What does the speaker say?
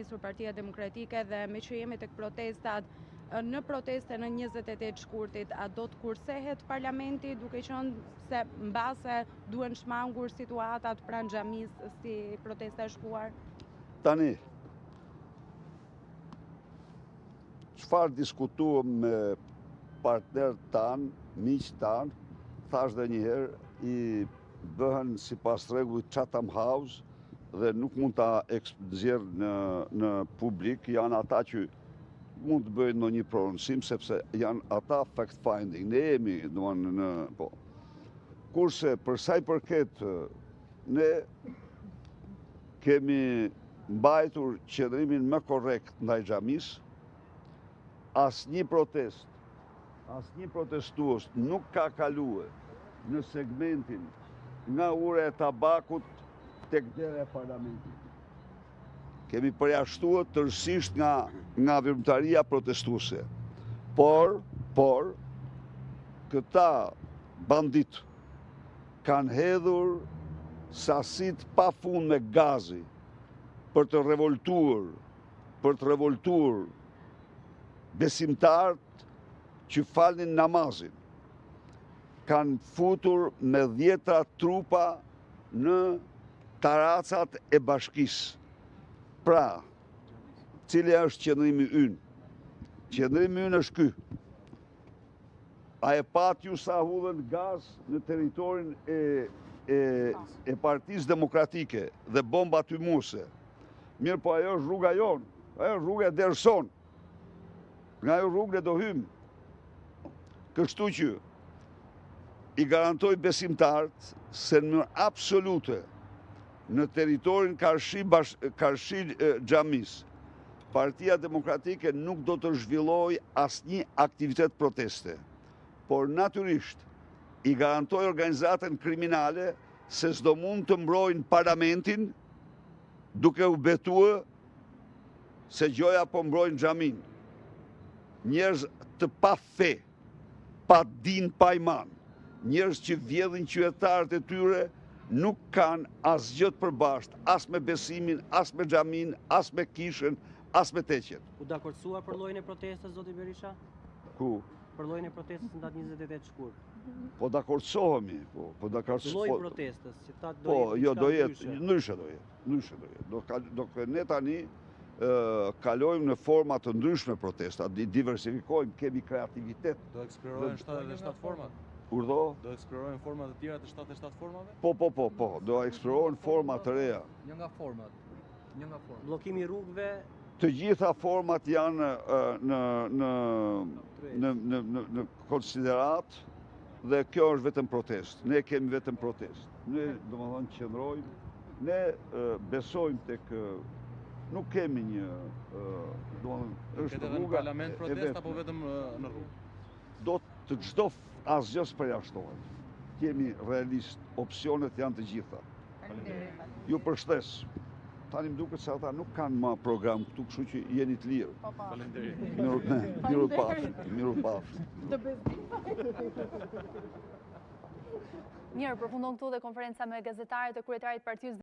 nisur Partia Demokratike dhe me që jemi tek protestat, në proteste në 28 shkurtit, a do të kursehet parlamenti duke qenë se mbase duhen shmangur situatat pranë xhamisë si protesta e shkuar? Tani, çfarë diskutuam me partnerët tanë, miqtë tanë, thash dhe njëherë, i bëhen si pas rregullit Chatham House dhe nuk mund ta nxjerrë në publik, janë ata që mund të bëjnë ndonjë prononcim sepse janë ata fact-finding. Ne jemi në po. Kurse për sa i përket ne kemi mbajtur qëndrimin më korrekt ndaj xhamisë. Asnjë protestues nuk ka kaluar në segmentin nga ura e tabakut tek dera e parlamentit. Kemi përjashtuar tërësisht nga veprimtaria protestuese. Por, këta bandit kanë hedhur sasit pafund me gazi për të revoltuar besimtarët që falnin namazin. Kanë futur me 10 trupa në taracat e bashkisë. Pra, cili është qëndrimi ynë? Qëndrimi ynë është ky. A e pat ju sa hudhen gaz në territorin e Partisë Demokratike dhe bomba tymuse? Mirë, po ajo është rruga jonë, ajo është rruga e derson. Nga ajo rrugë ne do hymë. Kështu që i garantoj besimtarët se në mënyrë absolute në teritorin Karshi Xhamis, Partia Demokratike nuk do të zhvilloj asnjë aktivitet proteste. Por natyrisht i garantoj organizatën kriminale se s'do mund të mbrojnë parlamentin duke u betuar se gjoja po mbrojnë xhamin. Njerëz të pa fe, pa din, pa iman, njerëz që vjedhin qytetarët e tyre nuk kanë asgjë të përbashkët, as me besimin, as me xhamin, as me kishën, as me teqen. U dakordësua për llojin e protestës, zoti Berisha? Ku? Për llojin e protestës në datë 28 shkurt. Po dakordsohemi, Lloji i protestës, që ta do po, jo, do jetë, ndryshe do jetë. Do ne tani kalojmë në forma të ndryshme protesta, diversifikojmë, kemi kreativitet. Do eksplorojnë 77 format? Urdhë? Do eksplorojnë format të tjera të 77 formave? Po, do eksplorojnë format të reja. Një nga format. Bllokimi i rrugëve. Të gjitha format janë në konsiderat dhe kjo është vetëm protest. Ne kemi vetëm protest. Ne domethënë qëndrojmë, ne besojmë tek nuk kemi një domethënë është rruga në parlament protest apo vetëm në rrugë? Do të çdo asgjë përjashtohet. Jemi realist, opsionet janë të gjitha. Ju përshtes. Tani më duket se ata nuk kanë më program këtu, kështu që jeni të lirë. Faleminderit. Miru pafsh. Mirë, përfundon këtu dhe konferenca me gazetarët e kryetarit të Partisë